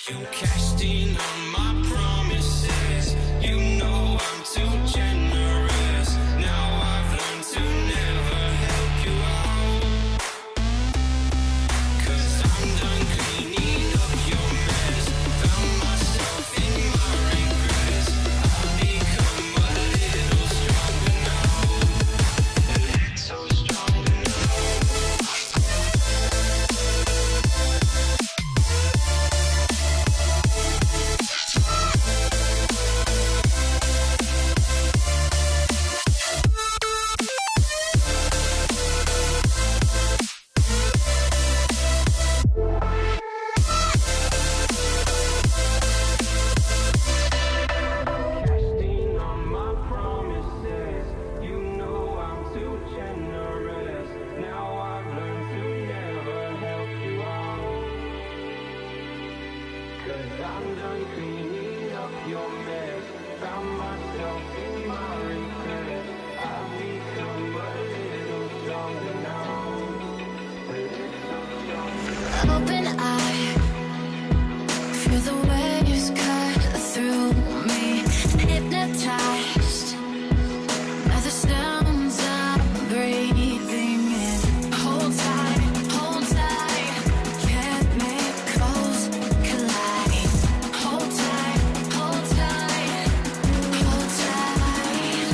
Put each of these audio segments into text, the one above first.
You cashed in on my promises. You know I'm too generous. Now I've learned to never help you out. 'Cause I'm done cleaning up your mess. Found myself in my regrets. I've become a little stronger now. A little stronger now. Casting on my promises. You know I'm too generous. Now I've learned to never help you out. 'Cause I'm done cleaning up your mess. Found myself in my regrets. I've become a little stronger now. A little stronger. Open eye, feel the waves cut through me. Hypnotized by the sounds I'm breathing in. Hold tight, chemicals collide. Hold tight, hold tight, hold tight.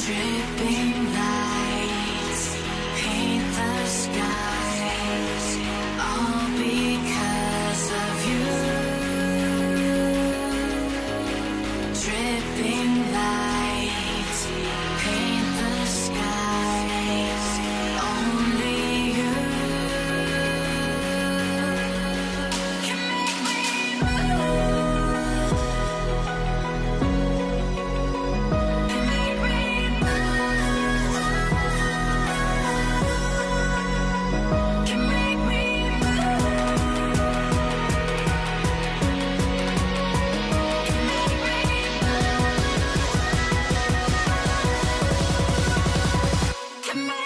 Dripping lights paint the skies, all because of you. Dripping lights paint the skies, only you can make me move. Can make me move. Can make me can make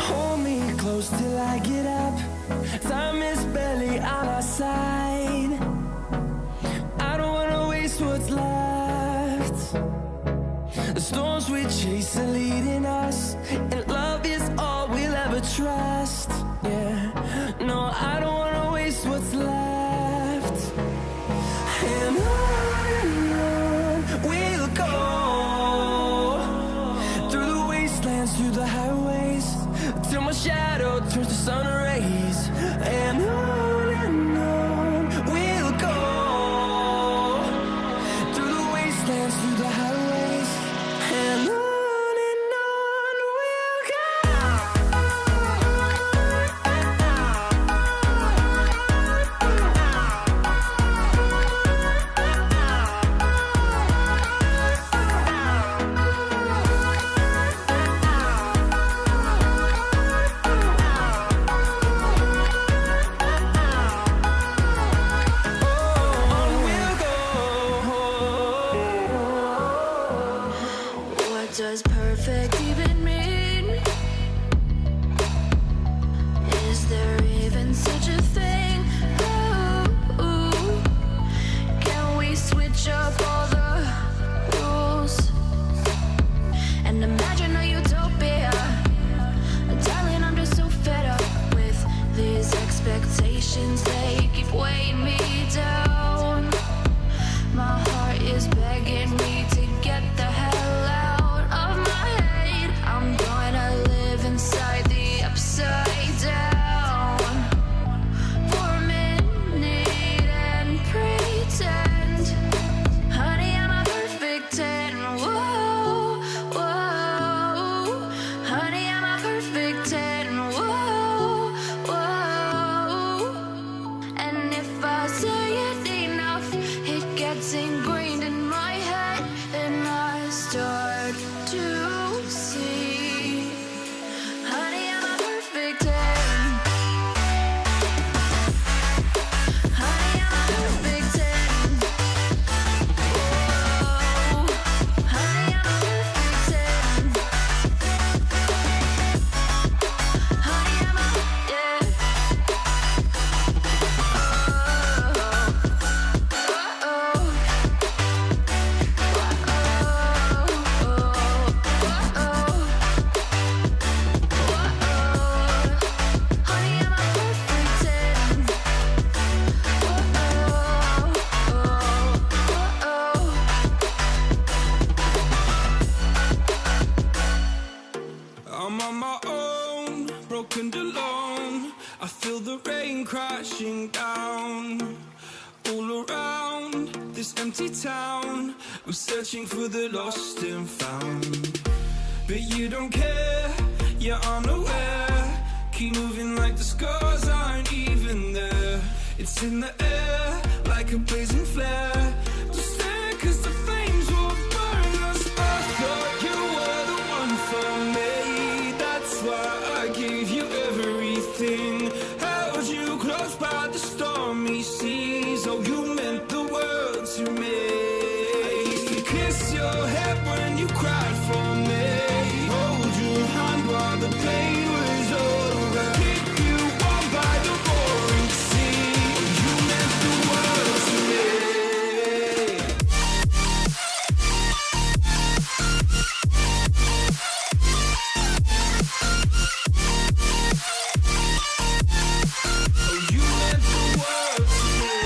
Hold me close till I get up. Time is barely on our side. I don't wanna waste what's left. The storms we chase are leading us, and love is all we'll ever trust. Yeah, no, I don't wanna waste what's left. And on we'll go, through the wastelands, through the highways, till my shadow turns to sun rays. And on we'll go, through the wastelands, through the highways. And on we'll go. What does perfect even mean? Is there even such a thing? Ooh, can we switch up all the rules and imagine a utopia? Darling, I'm just so fed up with these expectations. They keep weighing me down. My heart is begging me to get the hell out of my head. crashing down. All around this empty town, I'm searching for the lost and found. But you don't care, you're unaware. Keep moving like the scars aren't even there. It's in the air, like a blazing flare. Just stare, cause the flames will burn us. I thought you were the one for me. That's why I gave you everything. Held you close by the stormy seas. Oh, you meant the world to me. I used to kiss your head when you cried for me. Hold your hand while the pain was over. Keep you warm by the roaring sea. Oh, you meant the world to me. Oh, you meant the world to me.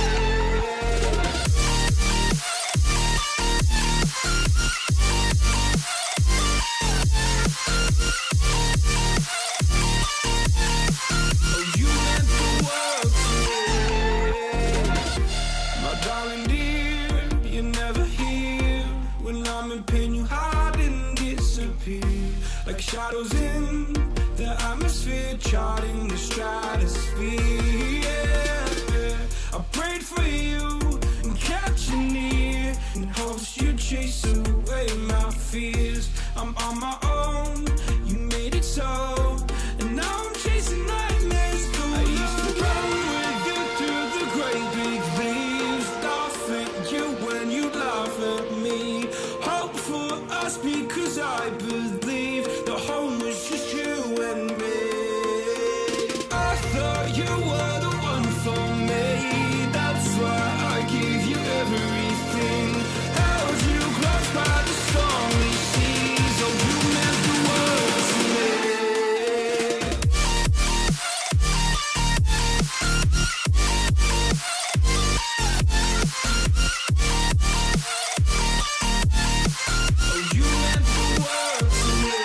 Oh, you meant the world to me. My darling dear, you're never here. When I'm in pain, you hide and disappear. Like shadows in the atmosphere, charting the stratosphere. Yeah. I prayed for you and kept you near, in hopes you'd chase away my fears. I'm on my own, you made it so, and now I'm chasing nightmares through. I used to run with you through the great big leaves, laugh at you when you laugh at me. Hope for us because I believe the home was just you and me. I thought you were the one for me. That's why I gave you everything. Held you close by the stormy seas. Oh, you meant the world to me. Oh, you meant the world to me.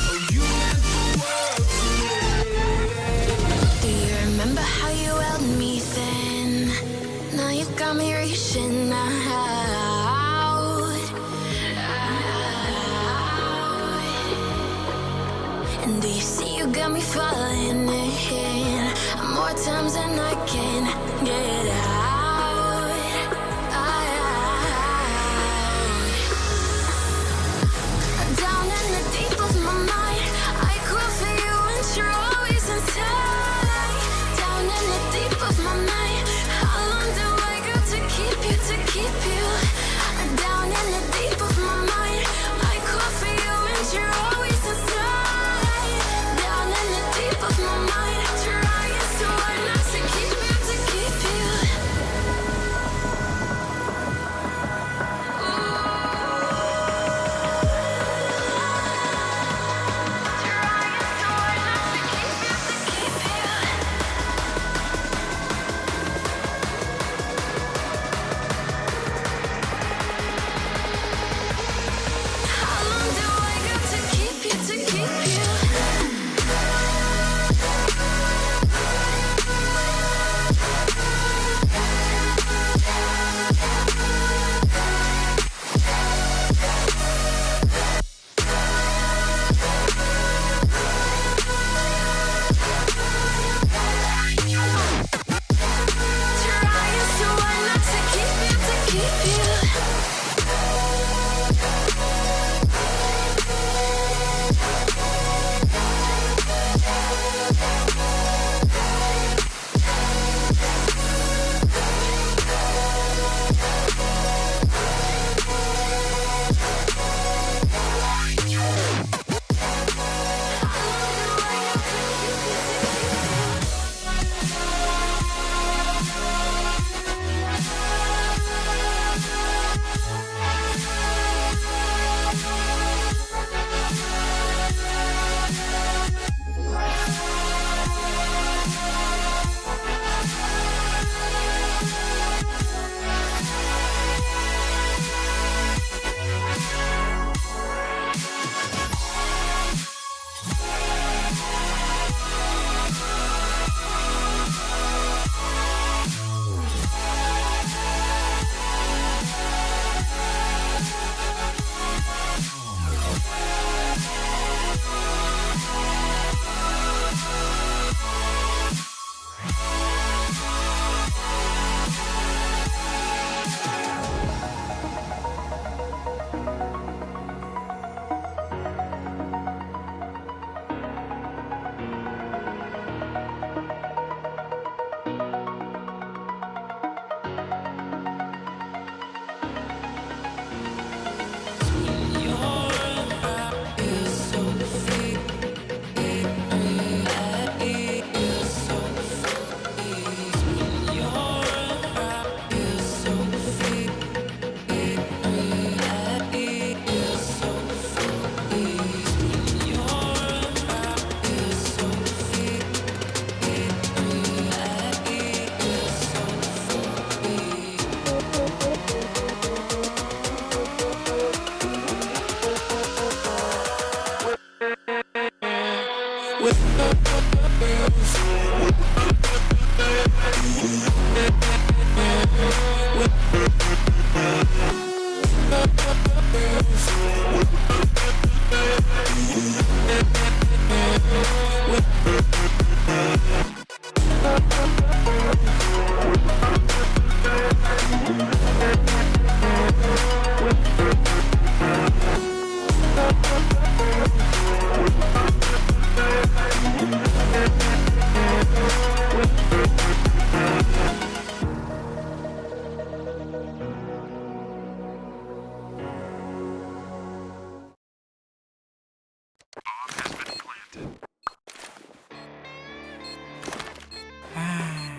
Oh, you meant the world to me. Do you remember how you held me then? Now you got me reaching out. And do you see you got me falling in more times than I can get out. Down in the deep of my mind, I crawl for you and you're always inside. Down in the deep of my mind, how long do I got to keep you, to keep you? Down in the deep of my mind, I crawl for you and you're always inside. Down in the deep of my mind, trying so hard not to keep you, to keep you.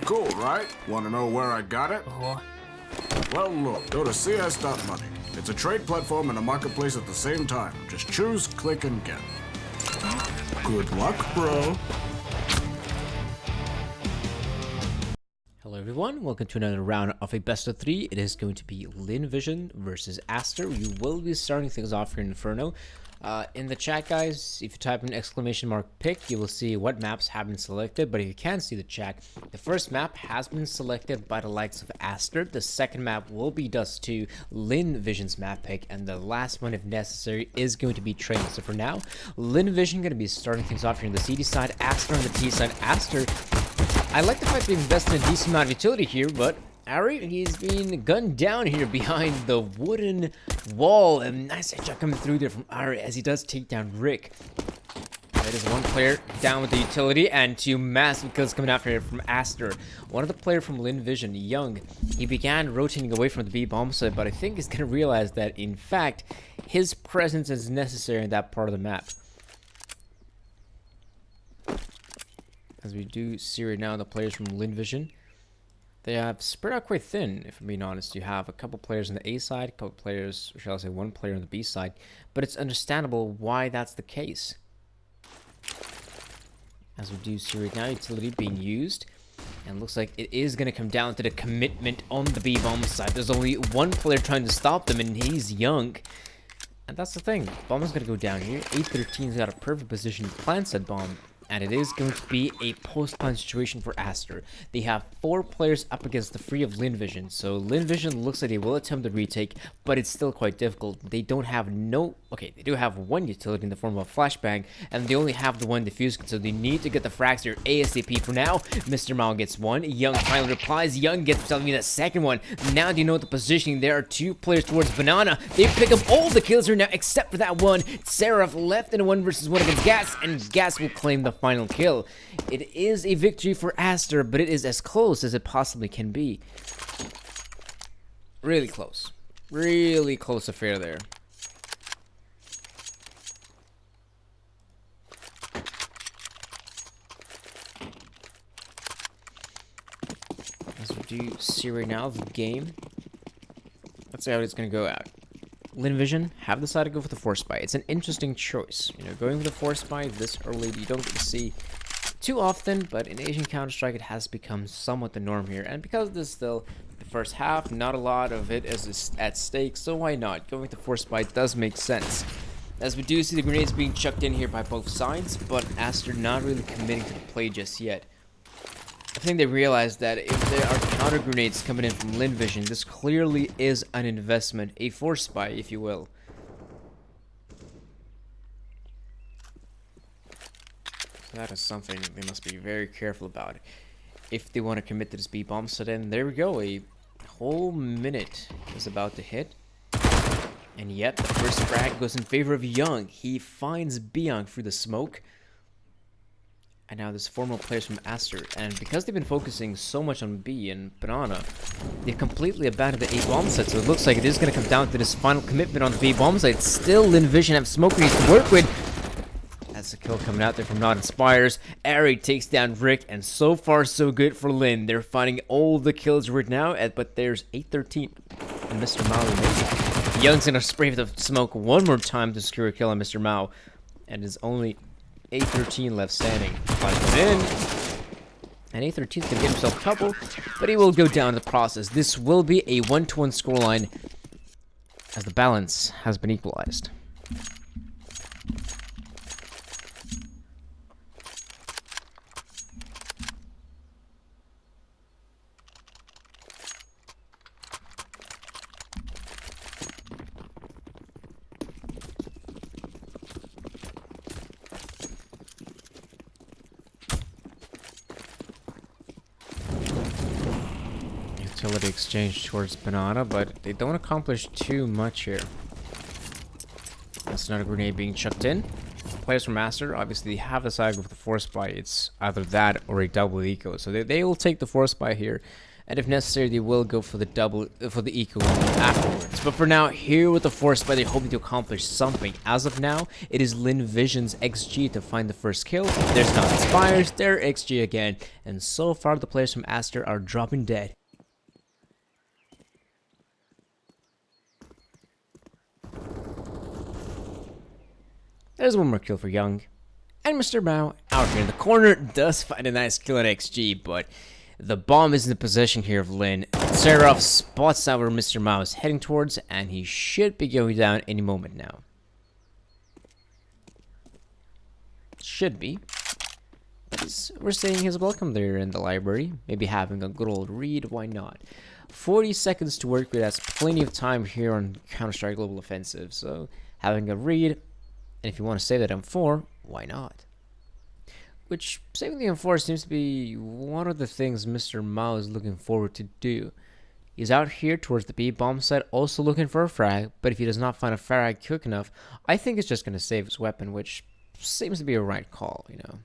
Cool, right? Want to know where I got it? Well, look, go to CS.MONEY. It's a trade platform and a marketplace at the same time. Just choose, click, and get. Good luck, bro. Hello everyone, welcome to another round of a best of 3. It is going to be Lynn Vision versus Aster. We will be starting things off here in Inferno. In the chat, guys, if you type in !pick, you will see what maps have been selected. But if you can see the chat, the first map has been selected by the likes of Aster. The second map will be Dust 2, Lynn Vision's map pick, and the last one, if necessary, is going to be Train. So for now, Lynn Vision going to be starting things off here on the CD side, Aster on the T side. Aster, I like the fact they've invested in a decent amount of utility here, but Ari, he's being gunned down here behind the wooden wall, and nice headshot coming through there from Ari as he does take down Rick. That is one player down with the utility, and two massive kills coming out here from Aster. One of the players from Lynn Vision, Young, he began rotating away from the B bomb site, but I think he's going to realize that, in fact, his presence is necessary in that part of the map. As we do see right now, the players from Lynn Vision, they have spread out quite thin, if I'm being honest. You have a couple players on the A side, a couple players, or shall I say one player on the B side, but it's understandable why that's the case. As we do see right now, utility being used, and looks like it is going to come down to the commitment on the B bomb side. There's only one player trying to stop them, and he's Young. And that's the thing, bomb is going to go down here. 813's got a perfect position to plant said bomb. And it is going to be a post-plant situation for Aster. They have 4 players up against the 3 of Lynn Vision. So Lynn Vision looks like they will attempt the retake, but it's still quite difficult. They don't have okay, they do have one utility in the form of a flashbang, and they only have the one diffuse, so they need to get the frags here ASAP. For now, Mr. Mao gets one. Young finally replies. Young gets himself the second one. Now do you know the positioning? There are 2 players towards Banana. They pick up all the kills here now, except for that one. Seraph left in a 1 versus 1 against Gas, and Gas will claim the final kill. It is a victory for Aster, but it is as close as it possibly can be. Really close. Really close affair there. As we do see right now the game, let's see how it's going to go out. Lynn Vision have decided to go for the force buy. It's an interesting choice. You know, going for the force buy this early, you don't get to see too often, but in Asian Counter-Strike, it has become somewhat the norm here. And because this is still the first half, not a lot of it is at stake, so why not? Going with the force buy does make sense. As we do see the grenades being chucked in here by both sides, but Aster not really committing to the play just yet. I think they realized that if there are counter grenades coming in from Lynn Vision, this clearly is an investment, a force buy, if you will. So that is something they must be very careful about if they want to commit to this B bomb. So then there we go, a whole minute is about to hit. And yet the first frag goes in favor of Young. He finds Bianc through the smoke. And now there's 4 more players from Aster, and because they've been focusing so much on B and Banana, they've completely abandoned the A bomb site, so it looks like it is going to come down to this final commitment on the B bomb site. Still, Lynn Vision have smoke grenades to work with. That's a kill coming out there from Not Inspires. Ari takes down Rick, and so far so good for Lynn. They're finding all the kills right now, but there's 813 and Mr. Mao remaining. Young's going to spray the smoke one more time to secure a kill on Mr. Mao, and there's only 813 left standing. In. And 813's gonna get himself a couple, but he will go down in the process. This will be a 1-to-1 scoreline as the balance has been equalized. utility exchange towards Banana, but they don't accomplish too much here. That's another grenade being chucked in. Players from Aster obviously have decided with the force buy. It's either that or a double eco, so they will take the force buy here, and if necessary they will go for the eco afterwards. But for now, here with the force buy, they're hoping to accomplish something. As of now, it is Lynn Vision's XG to find the first kill. There's not Inspires, their XG again, and so far the players from Aster are dropping dead. There's one more kill for Young. And Mr. Mao, out here in the corner, does find a nice kill at XG, but the bomb is in the possession here of Lynn. Seraph spots out where Mr. Mao is heading towards, and he should be going down any moment now. Should be. But we're saying his welcome there in the library. Maybe having a good old read, why not? 40 seconds to work with, that's plenty of time here on Counter-Strike Global Offensive, so having a read. And if you want to save that M4, why not? Which, saving the M4 seems to be one of the things Mr. Mao is looking forward to do. He's out here towards the B bomb site, also looking for a frag, but if he does not find a frag quick enough, I think it's just going to save his weapon, which seems to be a right call, you know.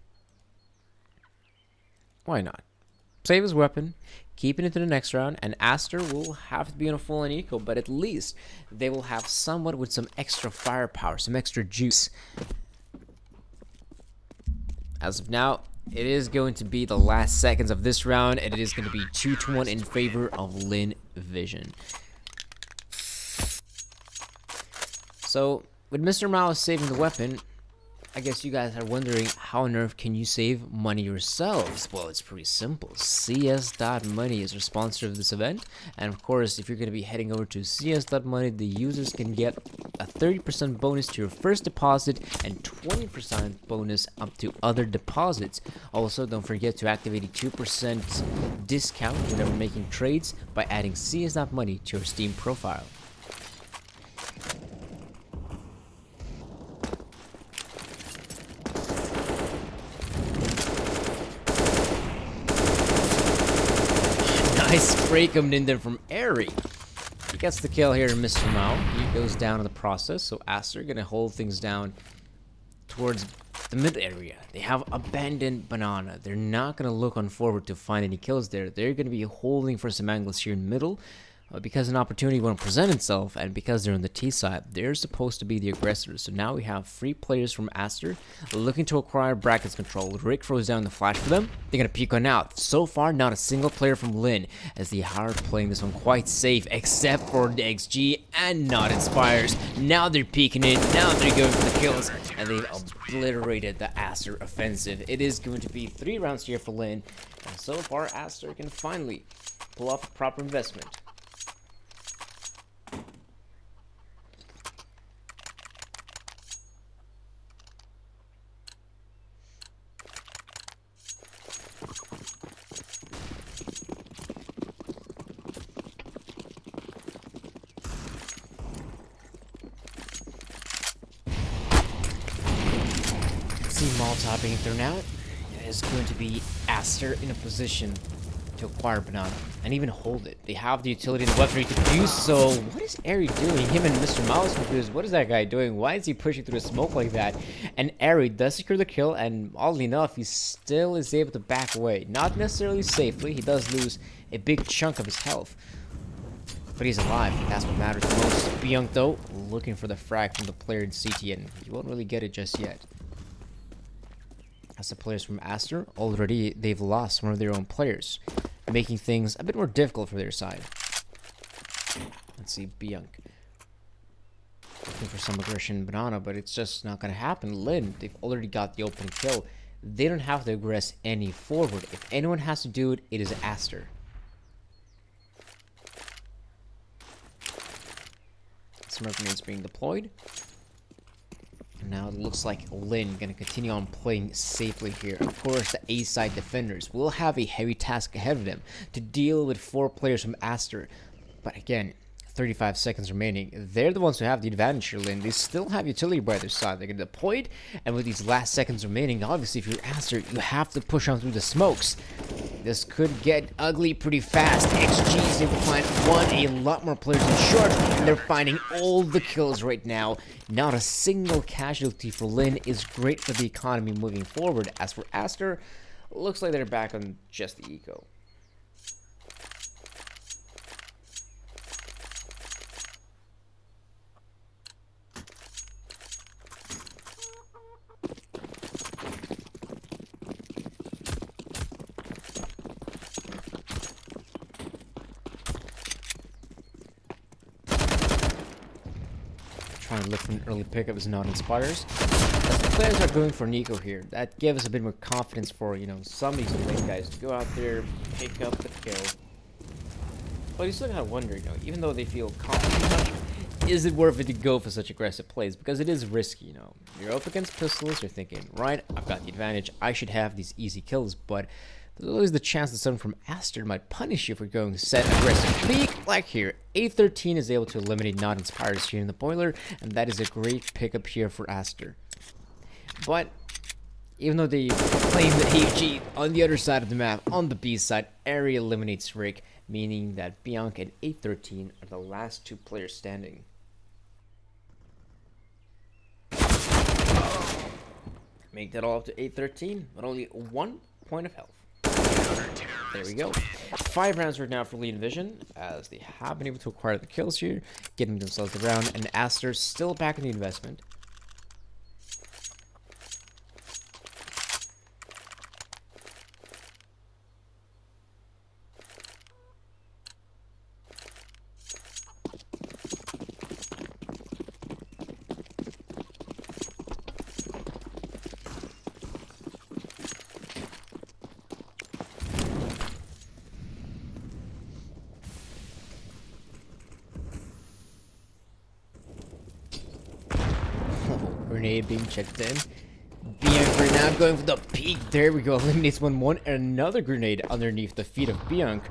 Why not? Save his weapon, keeping it to the next round, and Aster will have to be on a full-on eco, but at least they will have somewhat with some extra firepower, some extra juice. As of now, it is going to be the last seconds of this round, and it is going to be 2-1 in favor of Lynn Vision. So, with Mr. Mao saving the weapon, I guess you guys are wondering, how on earth can you save money yourselves? Well, it's pretty simple. CS.MONEY is our sponsor of this event. And of course, if you're going to be heading over to CS.MONEY, the users can get a 30% bonus to your first deposit and 20% bonus up to other deposits. Also, don't forget to activate a 2% discount whenever making trades by adding CS.MONEY to your Steam profile. Nice spray coming in there from Airy. He gets the kill here in Mr. Mao. He goes down in the process, so Aster gonna hold things down towards the mid area. They have abandoned Banana. They're not gonna look on forward to find any kills there. They're gonna be holding for some angles here in the middle. Because an opportunity won't present itself, and because they're on the T side, they're supposed to be the aggressors. So now we have 3 players from Aster looking to acquire brackets control. Rick throws down the flash for them. They're gonna peek on out. So far, not a single player from Lynn, as they are playing this one quite safe, except for the XG and not Inspires. Now they're peeking in. Now they're going for the kills, and they've obliterated the Aster offensive. It is going to be 3 rounds here for Lynn, and so far Aster can finally pull off a proper investment. Molotov being thrown out. It is going to be Aster in a position to acquire Banana and even hold it. They have the utility and the weaponry to do so. What is Airy doing? Him and Mr. Mouse confused. What is that guy doing? Why is he pushing through the smoke like that? And Airy does secure the kill, and oddly enough, he still is able to back away. Not necessarily safely. He does lose a big chunk of his health, but he's alive. That's what matters most. Byung, though, looking for the frag from the player in CTN. He won't really get it just yet. As the players from Aster, already they've lost one of their own players, making things a bit more difficult for their side. Let's see, Byung looking for some aggression in Banana, but it's just not going to happen. Lynn, they've already got the opening kill. They don't have to aggress any forward. If anyone has to do it, it is Aster. Smoke grenades being deployed. Now it looks like Lynn gonna continue on playing safely here. Of course, the A-side defenders will have a heavy task ahead of them to deal with 4 players from Aster. But again, 35 seconds remaining. They're the ones who have the advantage here, Lynn. They still have utility by their side. They're gonna deploy it, and with these last seconds remaining, obviously if you're Aster, you have to push on through the smokes. This could get ugly pretty fast. XG is able to find a lot more players in short, and they're finding all the kills right now. Not a single casualty for Lynn is great for the economy moving forward. As for Aster, looks like they're back on just the eco. Trying to look for an early pickup is not inspires. As the players are going for Nico here, that gives a bit more confidence for, you know, some of these lane guys to go out there, pick up the kill. But you still gotta wonder, you know, even though they feel confident enough, is it worth it to go for such aggressive plays? Because it is risky, you know. You're up against pistols, you're thinking, right, I've got the advantage, I should have these easy kills, but there's always the chance that someone from Aster might punish you for going set aggressive peak. Like here, A13 is able to eliminate not inspires here in the boiler, and that is a great pickup here for Aster. But even though they claim that HG on the other side of the map, on the B side, area eliminates Rick, meaning that Bianca and A13 are the last two players standing. Make that all up to A13, but only 1 point of health. There we go. 5 rounds right now for Lynn Vision, as they have been able to acquire the kills here, getting themselves the round, and Aster still back in the investment. Grenade being checked in. Bianca now going for the peak. There we go. Eliminates 1-1. And another grenade underneath the feet of Bianca.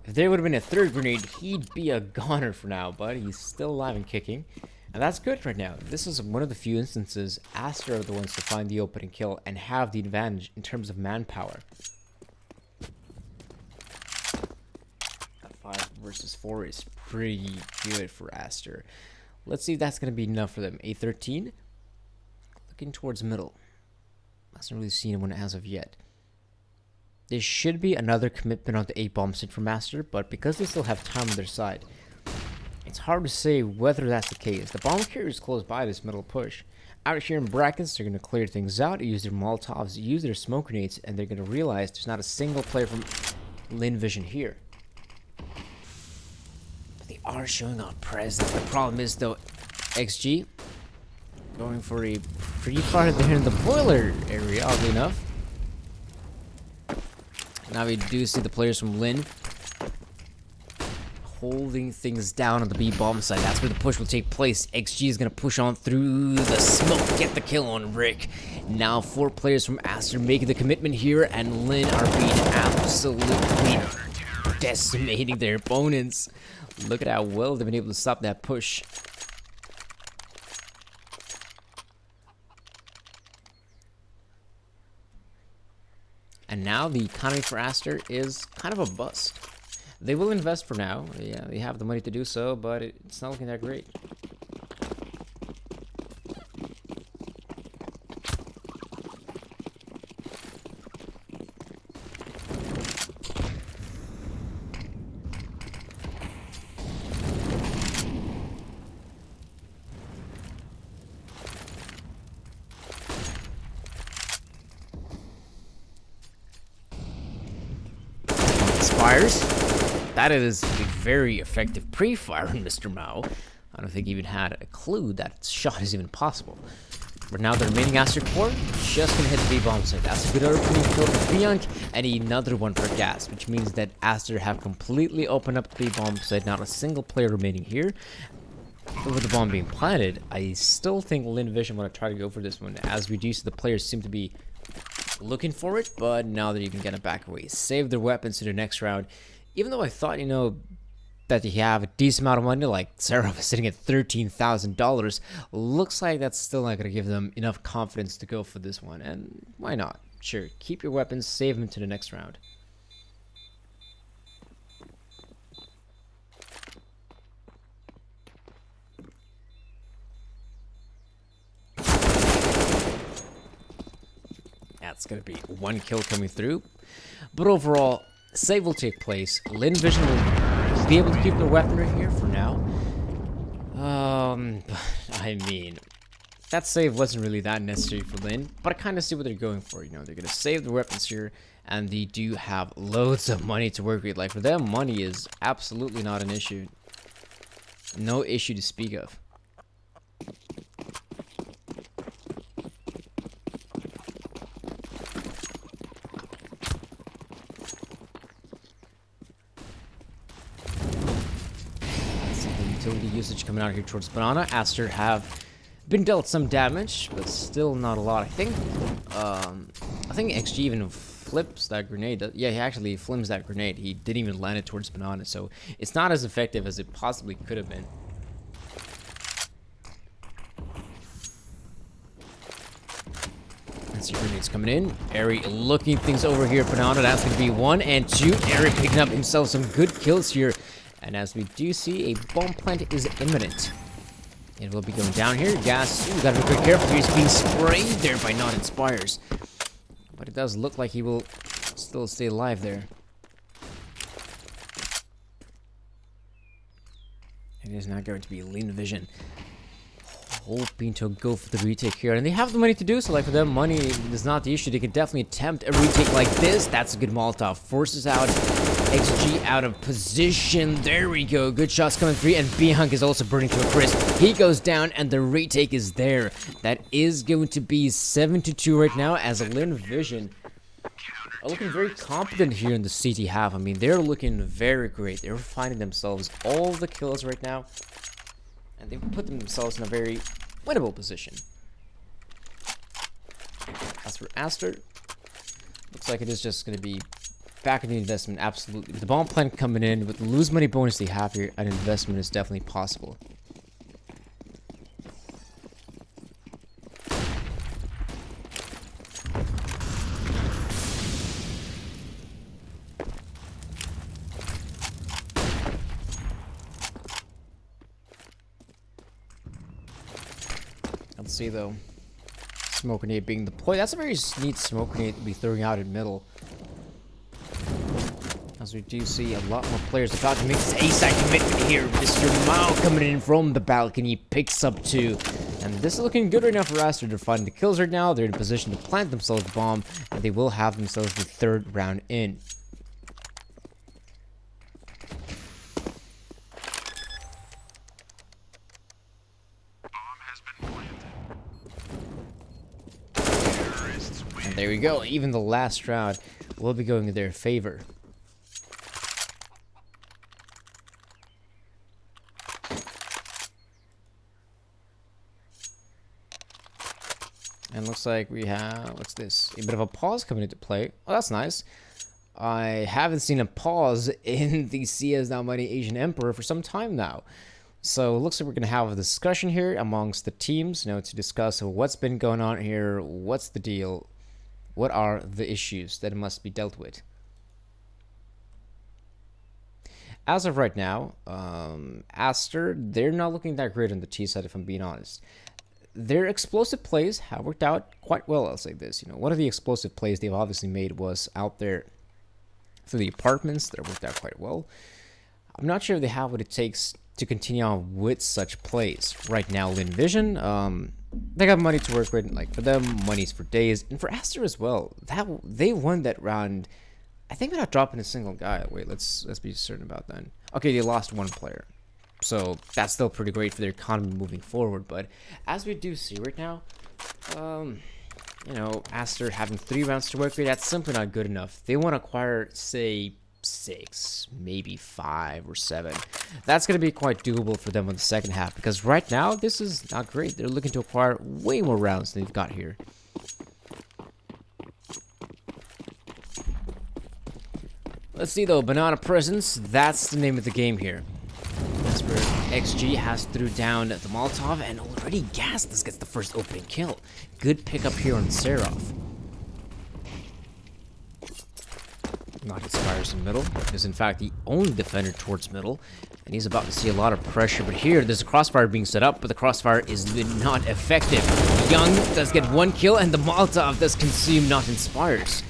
If there would have been a third grenade, he'd be a goner for now. But he's still alive and kicking. And that's good right now. This is one of the few instances Aster are the ones to find the opening kill and have the advantage in terms of manpower. 5 versus 4 is pretty good for Aster. Let's see if that's going to be enough for them. A13. Looking towards middle. Hasn't really seen anyone as of yet. There should be another commitment on the A-bomb site from Aster, but because they still have time on their side, it's hard to say whether that's the case. The bomb carrier is close by this middle push. Out here in brackets, they're going to clear things out, use their Molotovs, use their smoke grenades, and they're going to realize there's not a single player from Lynn Vision here. But they are showing off presence. The problem is, though, XG going for a pretty far there in the boiler area, oddly enough. Now we do see the players from Lynn holding things down on the B bomb side. That's where the push will take place. XG is going to push on through the smoke, get the kill on Rick. Now 4 players from Aster making the commitment here, and Lynn are being absolutely decimating their opponents. Look at how well they've been able to stop that push. And now the economy for Aster is kind of a bust. They will invest for now. Yeah, they have the money to do so, but it's not looking that great. Fires. That is a very effective pre-fire on Mr. Mao. I don't think he even had a clue that shot is even possible. But now the remaining Aster core just gonna hit the B-bomb site. That's a good opening kill for Bianca, and another one for Gas, which means that Aster have completely opened up the B-bomb site. Not a single player remaining here. But with the bomb being planted, I still think Lynn Vision want to try to go for this one, as we do see the players seem to be looking for it, but now they're even gonna back away, save their weapons to the next round. Even though I thought, you know, that they have a decent amount of money, like Sarah was sitting at $13,000, looks like that's still not gonna give them enough confidence to go for this one. And why not? Sure, keep your weapons, save them to the next round. That's gonna be one kill coming through. But overall, save will take place. Lynn Vision will be able to keep their weapon right here for now. I mean, that save wasn't really that necessary for Lynn, but I kind of see what they're going for. You know, they're gonna save the weapons here, and they do have loads of money to work with. Like, for them, money is absolutely not an issue. No issue to speak of. Utility usage coming out here towards Banana. Aster have been dealt some damage, but still not a lot. I think XG even flips that grenade. Yeah, he actually flims that grenade. He didn't even land it towards Banana, so it's not as effective as it possibly could have been. Let's see, grenades coming in. Airy looking things over here. Banana, that's going to be 1 and 2. Airy picking up himself some good kills here. And as we do see, a bomb plant is imminent. It will be going down here. Gas. Ooh, gotta be quick careful. He's being sprayed there by Not Inspires. But it does look like he will still stay alive there. It is not going to be Lynn Vision. Hoping to go for the retake here. And they have the money to do so. Like, for them, money is not the issue. They can definitely attempt a retake like this. That's a good Molotov. Forces out XG out of position. There we go. Good shots coming through. And B-Hunk is also burning to a crisp. He goes down and the retake is there. That is going to be 7-2 right now as Lynn Vision are looking very competent here in the CT half. I mean, they're looking very great. They're finding themselves all the kills right now. And they've put themselves in a very winnable position. As for Aster, looks like it is just going to be back in the investment, absolutely. With the bomb plant coming in, with the lose money bonus they have here, an investment is definitely possible. Let's see though. Smoke grenade being deployed. That's a very neat smoke grenade to be throwing out in middle. As we do see a lot more players about to make this A-side commitment here. Mr. Mao coming in from the balcony, picks up 2. And this is looking good right now for Aster. They're finding the kills right now. They're in a position to plant themselves the bomb, and they will have themselves the 3rd round in. And there we go. Even the last round will be going in their favor. And looks like we have, what's this? A bit of a pause coming into play. Oh, that's nice. I haven't seen a pause in the CS.MONEY Asian Emperor for some time now. So it looks like we're going to have a discussion here amongst the teams, you know, to discuss what's been going on here, what's the deal, what are the issues that must be dealt with. As of right now, Aster, they're not looking that great on the T side, if I'm being honest. Their explosive plays have worked out quite well, I'll say this. You know, one of the explosive plays they've obviously made was out there through the apartments. That worked out quite well. I'm not sure if they have what it takes to continue on with such plays. Right now, Lynn Vision, they got money to work with. Like, for them, money's for days. And for Aster as well. They won that round, I think, without dropping a single guy. Wait, let's be certain about that. Okay, they lost 1 player. So that's still pretty great for their economy moving forward. But as we do see right now, you know, Aster having 3 rounds to work with, that's simply not good enough. They want to acquire, say, 6, maybe 5 or 7. That's going to be quite doable for them in the second half, because right now this is not great. They're looking to acquire way more rounds than they've got here. Let's see though, Banana Presence, that's the name of the game here. That's where XG has threw down the Molotov, and already Gas, this gets the first opening kill. Good pickup here on Seraph. Not Inspires in middle. Is in fact the only defender towards middle, and he's about to see a lot of pressure. But here, there's a crossfire being set up, but the crossfire is not effective. Young does get 1 kill, and the Molotov does consume Not Inspired's.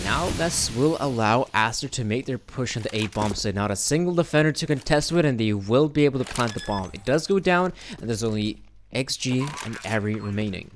Now this will allow Aster to make their push on the A bomb, so not a single defender to contest with, and they will be able to plant the bomb. It does go down, and there's only XG and Ari remaining.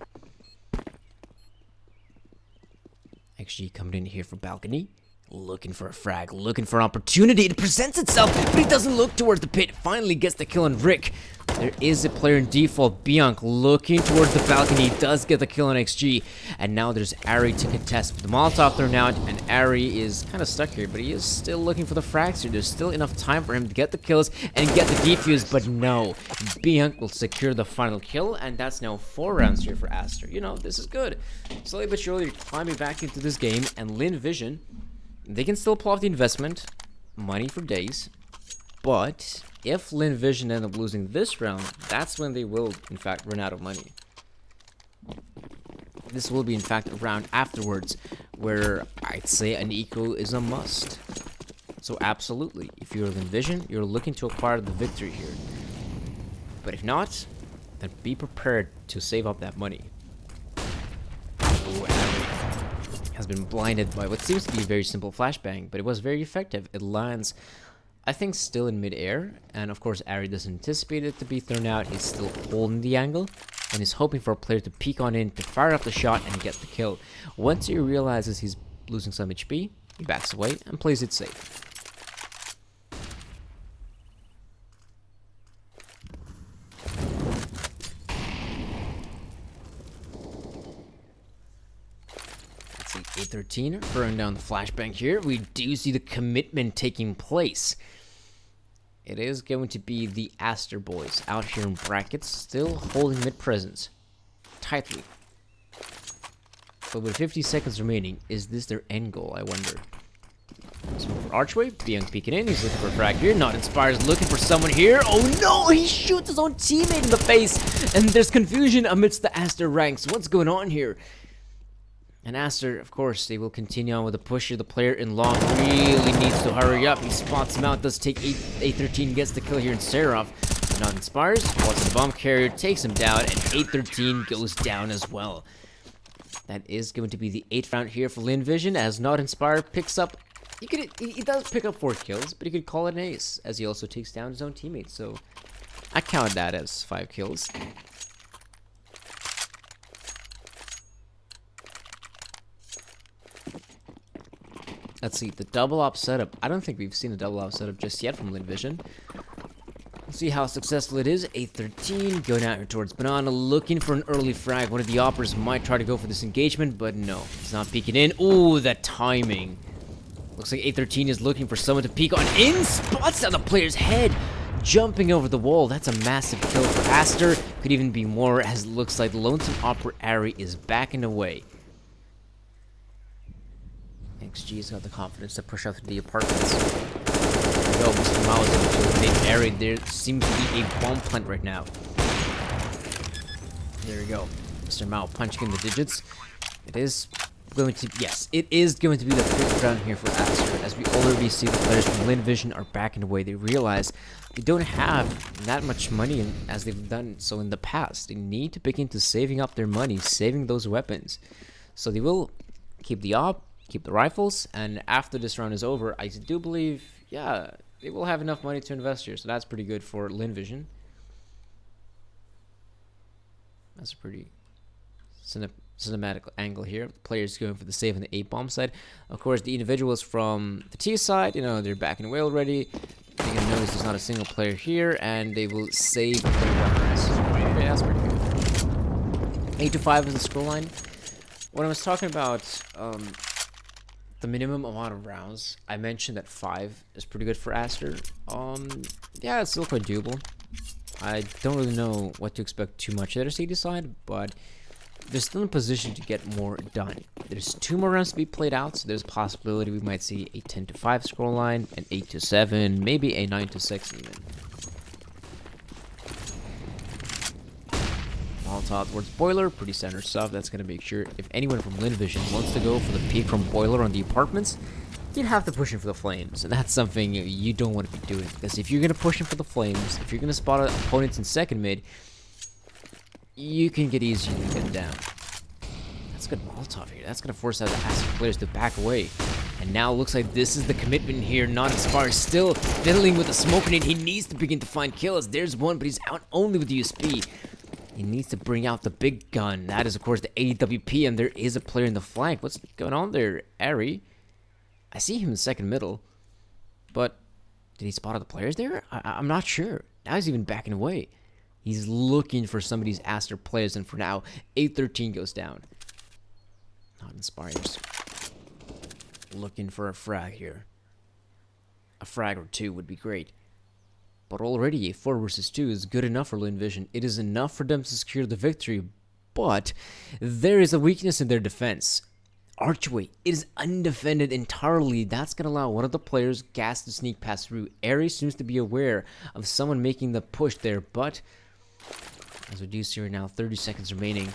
XG coming in here for balcony, looking for a frag, looking for an opportunity. It presents itself, but he doesn't look towards the pit. Finally gets the kill on Rick. There is a player in default, Bianc, looking towards the balcony, does get the kill on XG, and now there's Ari to contest with the Molotov thrown out, and Ari is kind of stuck here, but he is still looking for the frags here. There's still enough time for him to get the kills and get the defuse, but no, Bianc will secure the final kill, and that's now 4 rounds here for Aster. You know, this is good. Slowly but surely, you're climbing back into this game, and Lynn Vision, they can still pull off the investment, money for days, but if Lynn Vision end up losing this round, that's when they will, in fact, run out of money. This will be, in fact, a round afterwards where I'd say an eco is a must. So absolutely, if you're Lynn Vision, you're looking to acquire the victory here. But if not, then be prepared to save up that money. Oh, Ari has been blinded by what seems to be a very simple flashbang, but it was very effective. It lands, I think, still in mid-air, and of course Ari doesn't anticipate it to be thrown out. He's still holding the angle and is hoping for a player to peek on in to fire up the shot and get the kill. Once he realizes he's losing some HP, he backs away and plays it safe. Let's see, A13 throwing down the flashbang here. We do see the commitment taking place. It is going to be the Aster boys out here in brackets, still holding mid-presence tightly. But with 50 seconds remaining, is this their end goal, I wonder? So for Archway, Bianc peeking in, he's looking for a frag here, Not Inspired's looking for someone here. Oh no, he shoots his own teammate in the face, and there's confusion amidst the Aster ranks. What's going on here? And Aster, of course, they will continue on with the push here. The player in long really needs to hurry up. He spots him out, does take A13, gets the kill here in Seraph. Not Inspired, spots the bomb carrier, takes him down, and A13 goes down as well. That is going to be the 8th round here for Lynn Vision, as Not Inspired picks up. He does pick up 4 kills, but he could call it an ace, as he also takes down his own teammates. So I count that as 5 kills. Let's see, the double op setup. I don't think we've seen a double op setup just yet from Lynn Vision. Let's see how successful it is. A13 going out here towards Banana, looking for an early frag. One of the operas might try to go for this engagement, but no, he's not peeking in. Ooh, that timing. Looks like A13 is looking for someone to peek on in. Spots down the player's head, jumping over the wall. That's a massive kill for Aster. Could even be more, as it looks like Lonesome Opera Ari is backing away. XG's got the confidence to push up to the apartments. There we go, Mr. Mao is able to eliminate Ari. There seems to be a bomb plant right now. There we go. Mr. Mao punching in the digits. It is going to, yes, it is going to be the 5th round here for Aster, as we already see the players from Lynn Vision are backing away. They realize they don't have that much money as they've done so in the past. They need to begin to saving up their money, saving those weapons. So they will keep the op, keep the rifles, and after this round is over, I do believe, yeah, they will have enough money to invest here. So that's pretty good for Lynn Vision. That's a pretty cinematic angle here. The players going for the save on the A-bomb side. Of course, the individuals from the T side, you know, they're backing away already. You can notice there's not a single player here, and they will save their weapons. Okay, that's pretty good. 8-5 is the scoreline. When I was talking about the minimum amount of rounds, I mentioned that 5 is pretty good for Aster. Yeah, it's still quite doable. I don't really know what to expect too much at the CD side, but they're still in position to get more done. There's 2 more rounds to be played out, so there's a possibility we might see a 10-5 scoreline, an 8-7, maybe a 9-6 even. Molotov towards Boiler, pretty standard stuff. That's going to make sure if anyone from Lynn Vision wants to go for the peek from Boiler on the apartments, you'd have to push in for the flames, and that's something you don't want to be doing, because if you're going to push in for the flames, if you're going to spot opponents in second mid, you can get easily pinned down. That's a good Molotov here. That's going to force out the Aster players to back away. And now it looks like this is the commitment here. Not Inspired, still fiddling with the smoke grenade. He needs to begin to find kills. There's one, but he's out only with the USP. He needs to bring out the big gun. That is, of course, the AWP, and there is a player in the flank. What's going on there, Ari? I see him in second middle, but did he spot other players there? I'm not sure. Now he's even backing away. He's looking for some of these Aster players, and for now, 8-13 goes down. Not Inspired. Looking for a frag here. A frag or two would be great. But already a 4 versus 2 is good enough for Lynn Vision. It is enough for them to secure the victory, but there is a weakness in their defense. Archway is undefended entirely. That's going to allow one of the players, Gas, to sneak past through. Ares seems to be aware of someone making the push there, but as we do see right now, 30 seconds remaining.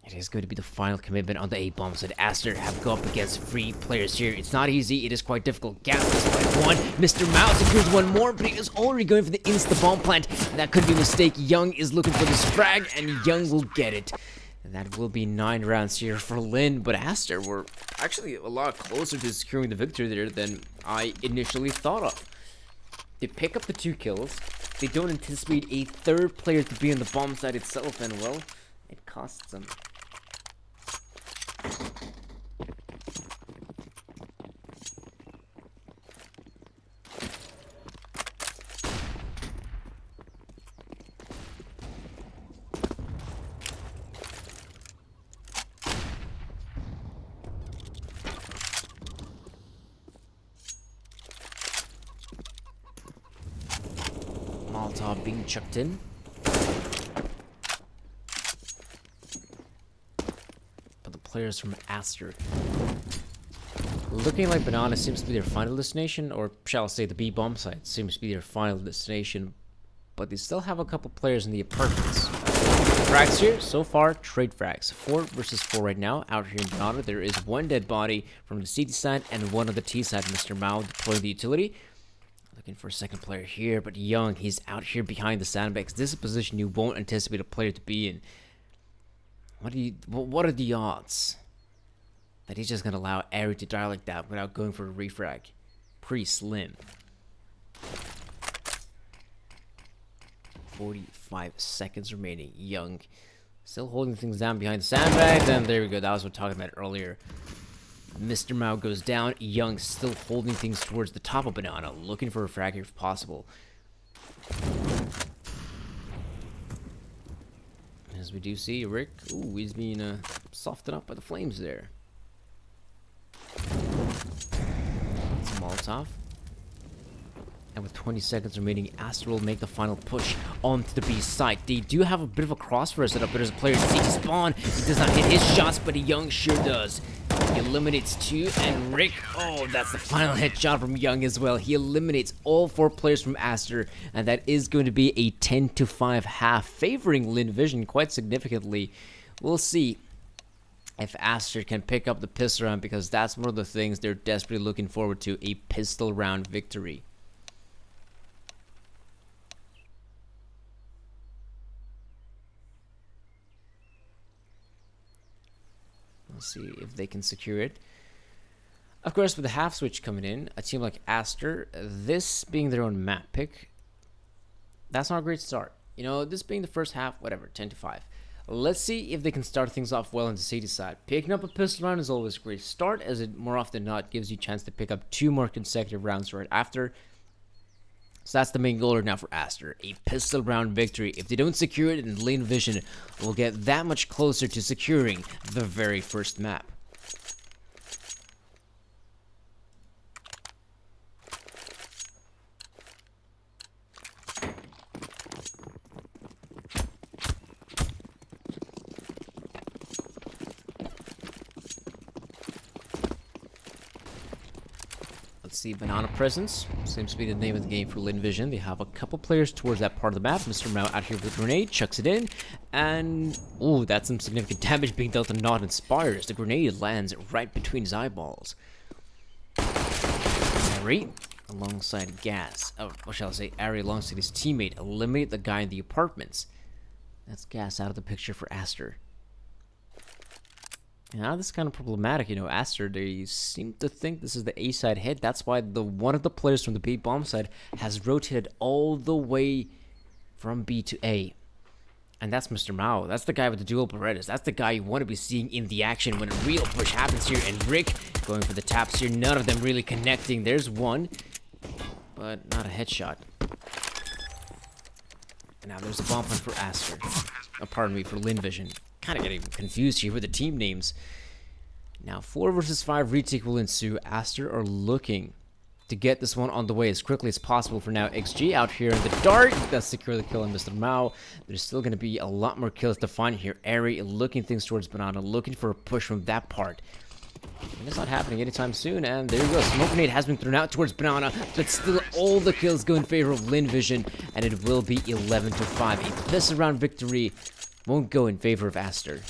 It is going to be the final commitment on the A-bomb. So the Aster have go up against 3 players here. It's not easy. It is quite difficult. Gas is by 1. Mr. Mao secures 1 more, but he is already going for the insta-bomb plant. That could be a mistake. Young is looking for this frag, and Young will get it. And that will be 9 rounds here for Lynn, but Aster were actually a lot closer to securing the victory there than I initially thought of. They pick up the 2 kills. They don't anticipate a 3rd player to be on the bomb side itself, and well, it costs them. Molotov being chucked in. But the players from Aster looking like Banana seems to be their final destination, or shall I say the B-bomb site seems to be their final destination, but they still have a couple players in the apartments. Frags here, so far, trade frags. 4 versus 4 right now. Out here in Banana, there is 1 dead body from the CT side and 1 on the T side. Mr. Mao deploying the utility. Looking for a second player here, but Young, he's out here behind the sandbags. This is a position you won't anticipate a player to be in. What are the odds that he's just gonna allow Ari to die like that without going for a refrag? Pretty slim. 45 seconds remaining. Young still holding things down behind the sandbags, and there we go. That was what we were talking about earlier. Mr. Mao goes down. Young still holding things towards the top of Banana, looking for a frag if possible. As we do see Rick, ooh, he's being softened up by the flames there. It's a Molotov. And with 20 seconds remaining, Aster will make the final push onto the B site. They do have a bit of a crossfire setup, but there's a player in CT spawn. He does not hit his shots, but Young sure does. He eliminates 2, and Rick, oh, that's the final headshot from Young as well. He eliminates all 4 players from Aster, and that is going to be a 10-5 half, favoring Lynn Vision quite significantly. We'll see if Aster can pick up the pistol round, because that's one of the things they're desperately looking forward to, a pistol round victory. Let's see if they can secure it. Of course, with the half switch coming in, a team like Aster, this being their own map pick, that's not a great start. You know, this being the first half, whatever, 10-5. Let's see if they can start things off well on the CT side. Picking up a pistol round is always a great start, as it more often than not gives you a chance to pick up 2 more consecutive rounds right after. So that's the main goal right now for Aster, a pistol round victory. If they don't secure it, then Lynn Vision will get that much closer to securing the very first map. Let's see, Banana Presence seems to be the name of the game for Lynn Vision. They have a couple players towards that part of the map. Mr. Mao out here with a grenade, chucks it in, and ooh, that's some significant damage being dealt to Not Inspired as the grenade lands right between his eyeballs. Ari, alongside Gas, what shall I say, Ari alongside his teammate, eliminate the guy in the apartments. That's gas out of the picture for Aster. And now this is kind of problematic, you know. Aster, they seem to think this is the A side hit. That's why one of the players from the B bomb side has rotated all the way from B to A. And that's Mr. Mao. That's the guy with the dual Berettas. That's the guy you want to be seeing in the action when a real push happens here. And Rick going for the taps here. None of them really connecting. There's one, but not a headshot. And now there's a bomb hunt for Aster. Oh, pardon me, for Lynn Vision. Kind of getting confused here with the team names. Now 4 versus 5 retake will ensue. Aster are looking to get this one on the way as quickly as possible for now. XG out here in the dark. That's secure the kill on Mr. Mao. There's still going to be a lot more kills to find here. Airy looking things towards Banana, looking for a push from that part. And it's not happening anytime soon. And there you go. Smoke grenade has been thrown out towards Banana, but still all the kills go in favor of Lynn Vision. And it will be 11-5. A piss around victory won't go in favor of Aster.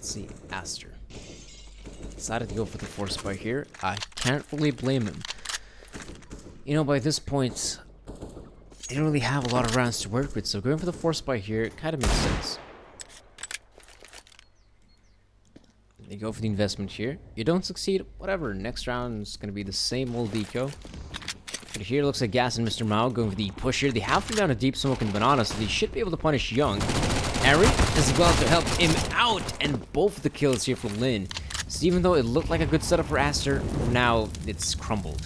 See, Aster decided to go for the force buy here. I can't really blame him. You know, by this point, they don't really have a lot of rounds to work with, so going for the force buy here kind of makes sense. They go for the investment here. You don't succeed, whatever. Next round is going to be the same old eco. But here looks like Gas and Mr. Mao going for the push here. They have to down a deep smoke in Banana, so they should be able to punish Young. Eric as well to help him out, and both of the kills here for Lynn. So even though it looked like a good setup for Aster, now it's crumbled.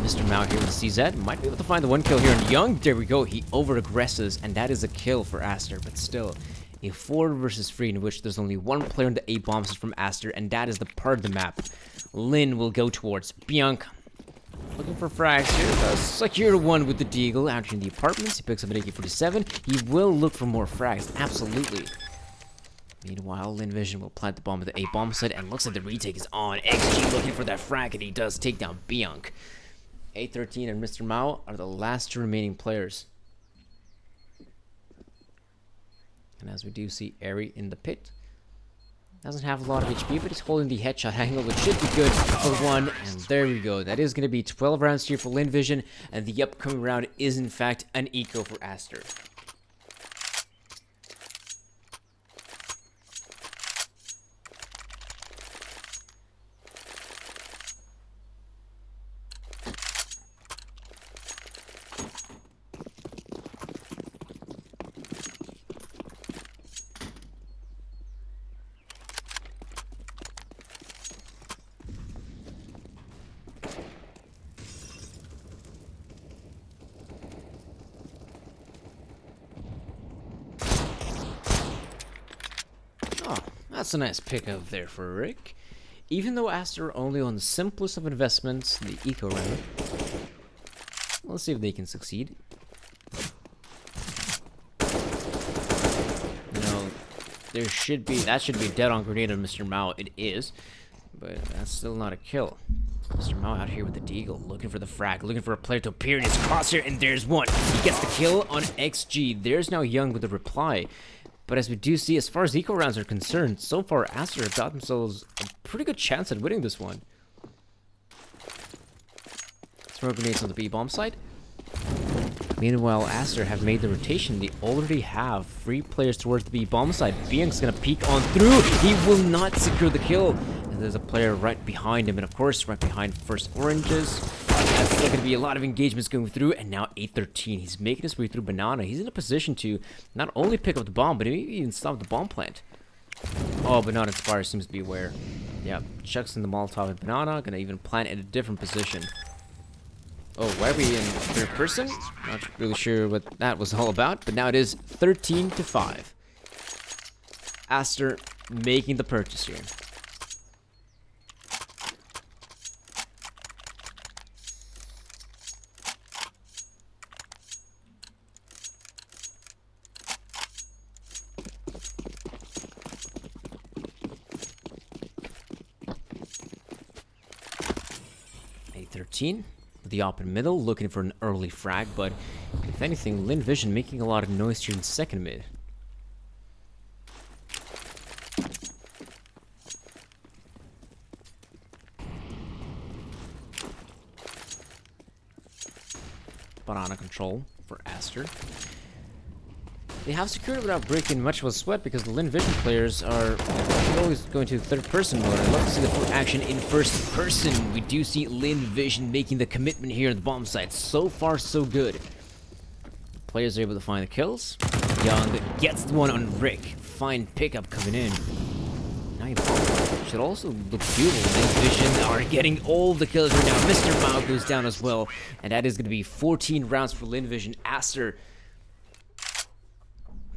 Mr. Mao here with the CZ might be able to find the one kill here on Young. There we go. He over-aggresses, and that is a kill for Aster, but still a 4 versus 3 in which there's only one player in the A bombs from Aster, and that is the part of the map Lynn will go towards. Bianca looking for frags here. Secure one with the Deagle out here in the apartments. He picks up an AK-47. He will look for more frags, absolutely. Meanwhile, Lynn Vision will plant the bomb at the A bomb site, and looks like the retake is on. XG looking for that frag, and he does take down Bianca. A13 and Mr. Mao are the last 2 remaining players. And as we do see Airy in the pit, doesn't have a lot of HP, but he's holding the headshot angle, which should be good for 1. And there we go. That is going to be 12 rounds here for Lynn Vision, and the upcoming round is in fact an eco for Aster. Oh, that's a nice pickup there for Rick. Even though Aster are only on the simplest of investments, the eco round. Let's see if they can succeed. No, that should be dead on grenade on Mr. Mao. It is, but that's still not a kill. Mr. Mao out here with the Deagle, looking for the frag, looking for a player to appear in his crosshair, and there's one. He gets the kill on XG. There's now Young with the reply. But as we do see, as far as eco rounds are concerned, so far Aster have got themselves a pretty good chance at winning this one. Smoke grenades on the B-bomb side. Meanwhile, Aster have made the rotation. They already have 3 players towards the B-bomb side. Bianca's gonna peek on through. He will not secure the kill. And there's a player right behind him. And of course, right behind First Oranges. That's still gonna be a lot of engagements going through. And now 813. He's making his way through Banana. He's in a position to not only pick up the bomb, but maybe even stop the bomb plant. Oh, Banana Inspire seems to be aware. Yeah, chucks in the Molotov and Banana. Gonna even plant in a different position. Oh, why are we in third person? Not really sure what that was all about, but now it is 13-5. Aster making the purchase here. A13. The op in middle, looking for an early frag, but if anything, Lynn Vision making a lot of noise here in second mid. Banana control for Aster. They have secured it without breaking much of a sweat because the Lynn Vision players are always going to third person mode. I'd love to see the full action in first person. We do see Lynn Vision making the commitment here at the bomb site. So far, so good. Players are able to find the kills. Young gets the one on Rick. Fine pickup coming in. Nice. Should also look beautiful. Lynn Vision are getting all the kills right now. Mr. Mao goes down as well. And that is going to be 14 rounds for Lynn Vision. Aster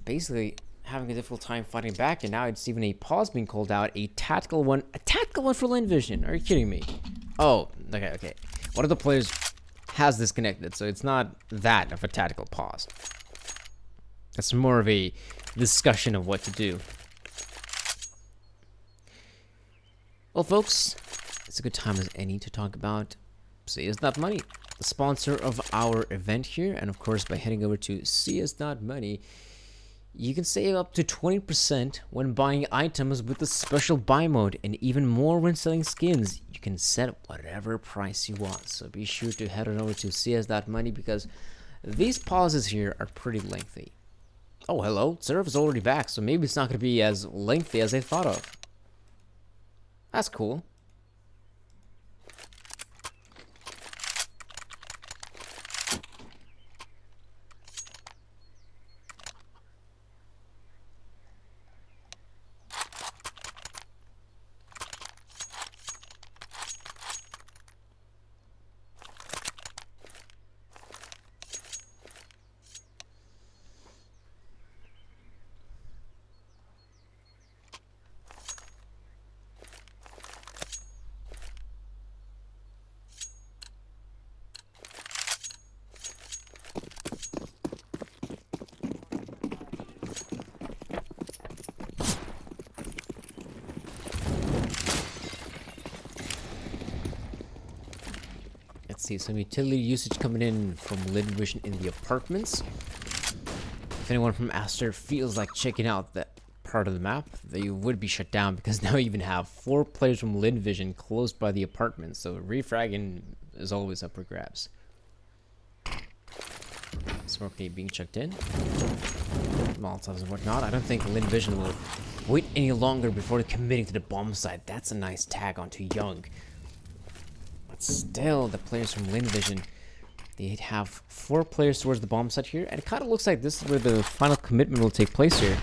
basically having a difficult time fighting back, and now it's even a pause being called out. A tactical one for Lynn Vision. Are you kidding me? Oh, okay. One of the players has disconnected, so it's not that of a tactical pause. That's more of a discussion of what to do. Well, folks, it's a good time as any to talk about CS.MONEY, the sponsor of our event here, and of course by heading over to CS.MONEY, you can save up to 20% when buying items with the special buy mode, and even more when selling skins. You can set whatever price you want, so be sure to head on over to CS.MONEY because these pauses here are pretty lengthy. Oh, hello, Seraph is already back, so maybe it's not going to be as lengthy as I thought of. That's cool. Let's see, some utility usage coming in from Lynn Vision in the apartments. If anyone from Aster feels like checking out that part of the map, they would be shut down because now you even have 4 players from Lynn Vision close by the apartments, so refragging is always up for grabs. Smoke gate being checked in. Molotovs and whatnot. I don't think Lynn Vision will wait any longer before committing to the bomb site. That's a nice tag onto Young. But still, the players from Lynn Vision, they have 4 players towards the bomb site here, and it kind of looks like this is where the final commitment will take place here.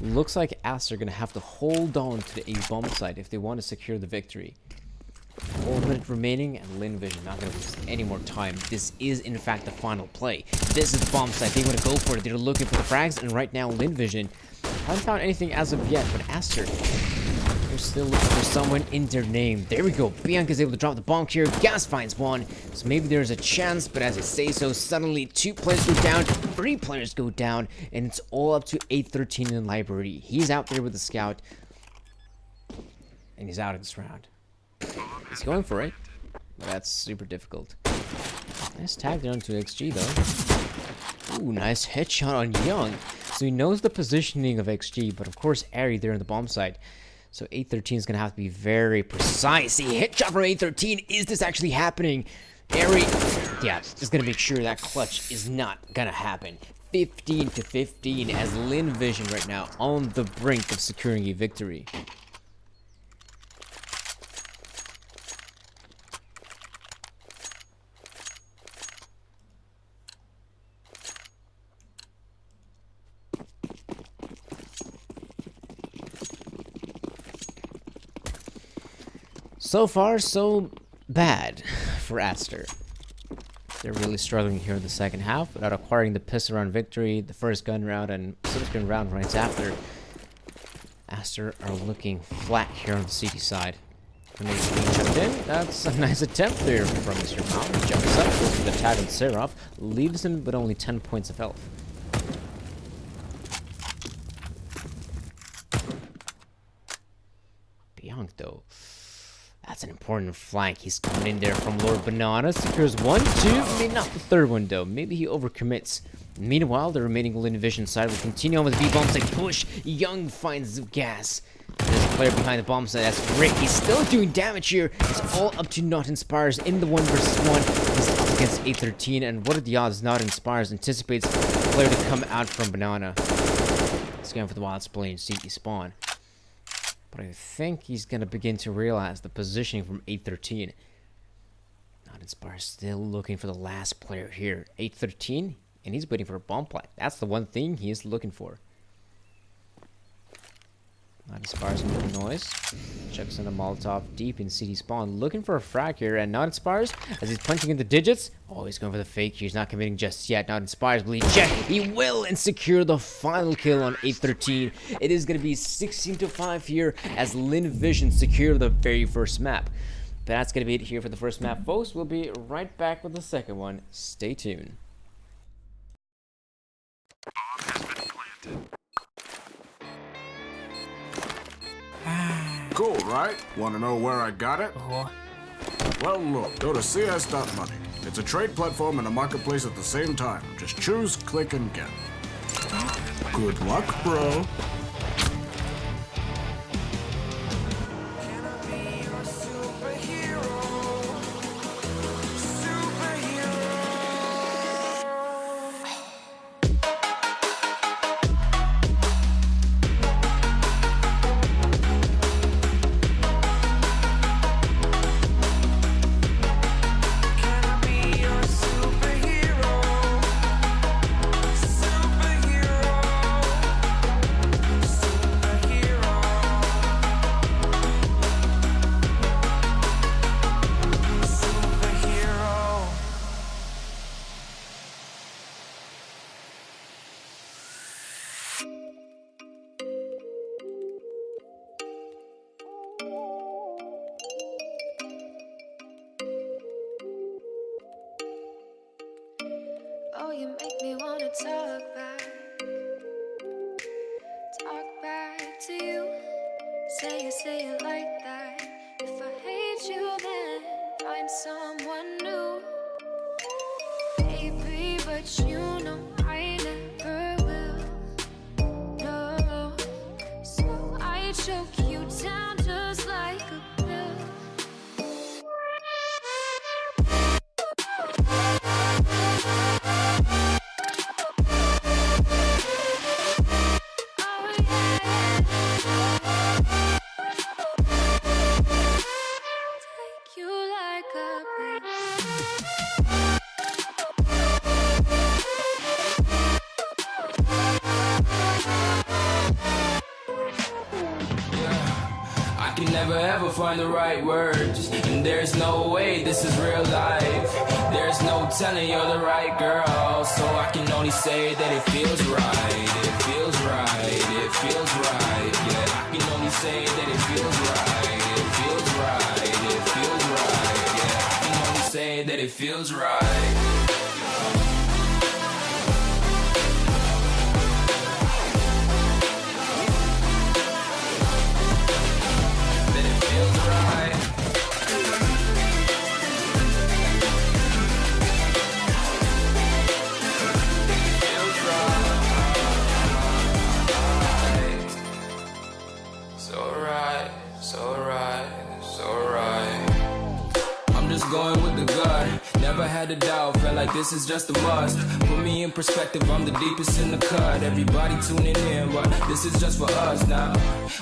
Looks like Aster are going to have to hold on to the A bomb site if they want to secure the victory. 1 minute remaining, and Lynn Vision not going to waste any more time. This is, in fact, the final play. This is the bomb site. They want to go for it. They're looking for the frags, and right now, Lynn Vision haven't found anything as of yet, but Aster, they're still looking for someone in their name. There we go. Bianca's able to drop the bomb here. Gas finds one, so maybe there's a chance, but as I say so, suddenly 2 players go down, 3 players go down, and it's all up to A13 in the library. He's out there with the scout, and he's out of this round. He's going for it, but that's super difficult. Nice tag there onto XG though. Ooh, nice headshot on Young. So he knows the positioning of XG, but of course Ari there on the bomb site. So A13 is going to have to be very precise. See, headshot from A13. Is this actually happening? Ari, yeah, just going to make sure that clutch is not going to happen. 15-15 as Lynn Vision right now on the brink of securing a victory. So far, so bad for Aster. They're really struggling here in the second half without acquiring the pistol round victory, the first gun round, and subsequent round right after. Aster are looking flat here on the CT side. When they jumped in, that's a nice attempt there from Mr. Mount. He jumps up, goes for the tag on Seraph, leaves him with only 10 points of health. Bianc though. That's an important flank. He's coming in there from Lord Banana. Secures 1, 2. Maybe not the third one, though. Maybe he overcommits. Meanwhile, the remaining Lynn Vision side will continue on with B-bombs. They push. Young finds gas. There's a player behind the bomb side. That's Rick. He's still doing damage here. It's all up to Not Inspires in the 1 versus 1. He's up against A13. And what are the odds Not Inspires anticipates the player to come out from Banana? He's going for the Wild Spleen. CE spawn. But I think he's going to begin to realize the positioning from 813. Not Inspire still looking for the last player here. 813, and he's waiting for a bomb plant. That's the one thing he is looking for. Not Inspire's making noise. Checks in a Molotov deep in city spawn. Looking for a frag here, and Not Inspires, as he's punching in the digits. Oh, he's going for the fake. He's not committing just yet. Not Inspires, bleed check. He will and secure the final kill on 813. It is going to be 16-5 here as Lynn Vision secure the very first map. That's going to be it here for the first map, folks. We'll be right back with the second one. Stay tuned. Cool, right? Want to know where I got it? Well, look, go to CS.MONEY. It's a trade platform and a marketplace at the same time. Just choose, click, and get. Good luck, bro. Oh, you make me wanna talk back to you. Say it like that. If I hate you, then find someone new. Baby, but you know I never will. No, so I choke you down just like a pill. Never ever find the right words, and there's no way this is real life. There's no telling you're the right girl, so I can only say that it feels right. It feels right, it feels right. Yeah, I can only say that it feels right. It feels right, it feels right. Yeah, I can only say that it feels right. Going with the gut, never had a doubt, felt like this is just a must. Put me in perspective, I'm the deepest in the cut. Everybody tuning in, but this is just for us now.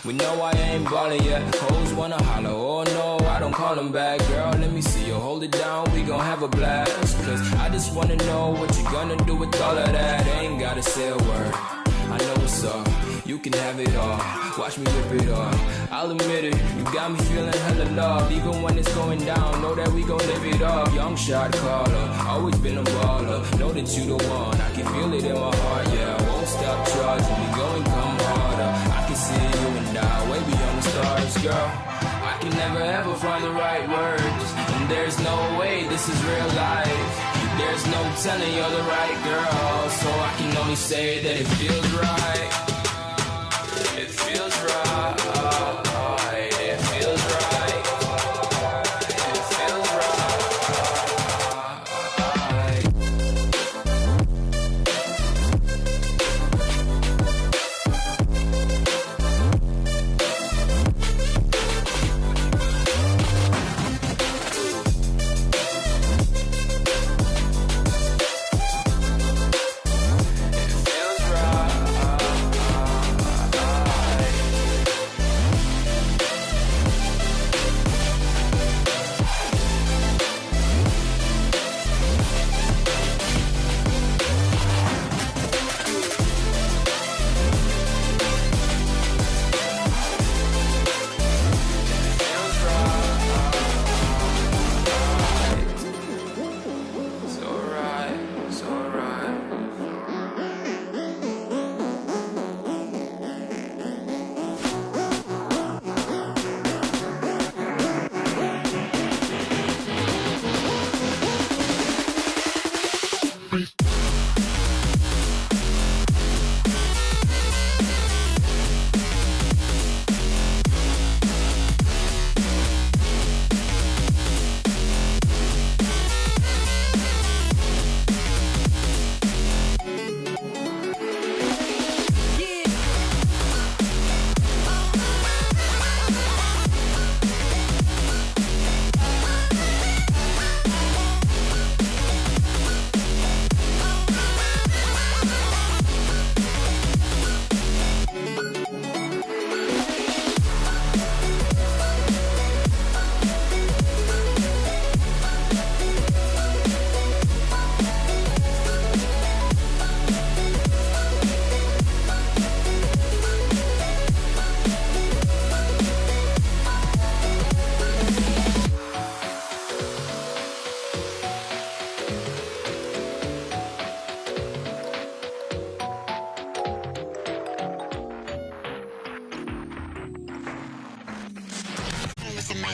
We know I ain't ballin' yet, hoes wanna holler, oh no, I don't call them back. Girl, let me see you hold it down, we gon' have a blast. Cause I just wanna know what you gonna do with all of that. Ain't gotta say a word, I know what's up. You can have it all, watch me rip it off. I'll admit it, you got me feeling hella loved. Even when it's going down, know that we gon' live it up. Young shot caller, always been a baller. Know that you the one, I can feel it in my heart. Yeah, I won't stop charging, we going come harder. I can see you and I, way beyond the stars, girl. I can never ever find the right words, and there's no way this is real life. There's no telling you're the right girl, so I can only say that it feels right. It feels right, it feels right.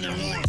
on your horn.